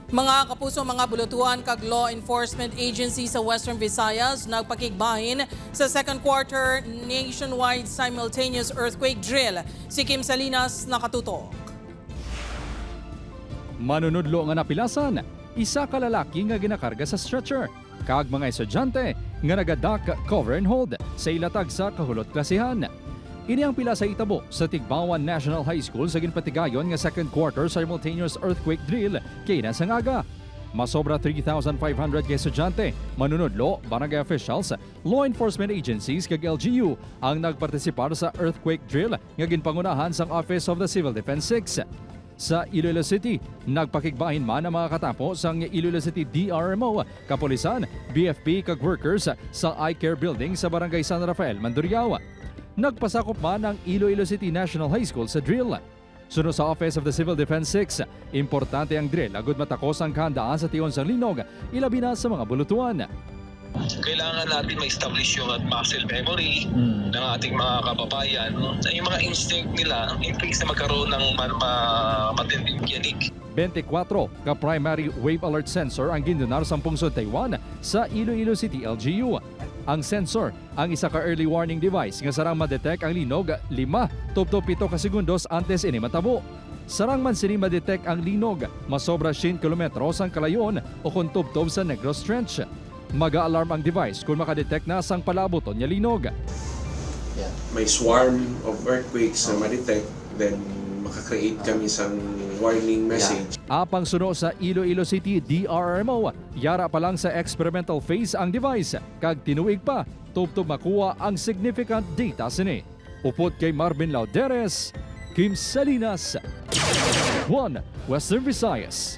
Mga kapuso, mga bulutuhan kag law enforcement agency sa Western Visayas nagpakigbahin sa second quarter nationwide simultaneous earthquake drill. Si Kim Salinas nakatutok. Manunudlo nga napilasan, isa ka lalaki nga ginakarga sa stretcher, kag mga estudyante nga nagadak cover and hold sa ilatag sa kahulot klasihan. Ini ang pila sa itabo sa Tigbawan National High School sa ginpatigayon nga second quarter simultaneous earthquake drill kay nasangaga. Masobra 3,500 ka estudyante, manunudlo, barangay officials, law enforcement agencies kag LGU ang nagpartisipar sa earthquake drill nga ginpangunahan sang Office of the Civil Defense 6. Sa Iloilo City, nagpakigbahin man ang mga katapo sang Iloilo City DRMO, kapulisan, BFP kag workers sa I-Care Building sa Barangay San Rafael, Mandurriao. Nagpasakop man ang Iloilo City National High School sa drill. Sunod sa Office of the Civil Defense 6, importante ang drill agud matakos ang kahandaan sa tiyon sang linog, ilabi na sa mga bulutuan. Kailangan natin ma-establish yung muscle memory ng ating mga kababayan. Yung mga instinct nila, in case na magkaroon ng matinding yanig. 24 ka primary wave alert sensor ang gindonar sa pungsod Taiwan sa Iloilo City LGU. Ang sensor, ang isa ka early warning device nga sarang ma-detect ang linog 5-7 ka segundos antes ini matabo. Sarang man sini ma-detect ang linog, masobra 10 kilometros ang kalayon o kung tubtob sa Negros Trench. Mag-a-alarm ang device kung makadetect na sang palaboton niya linog. May swarm of earthquakes na ma-detect, then makakreate kami isang warning message. Apang suno sa Iloilo City DRMO, yara pa lang sa experimental phase ang device, kag tinuig pa, tubtob makuha ang significant data sini. Upot kay Marvin Lauderes, Kim Salinas, 1 Western Visayas.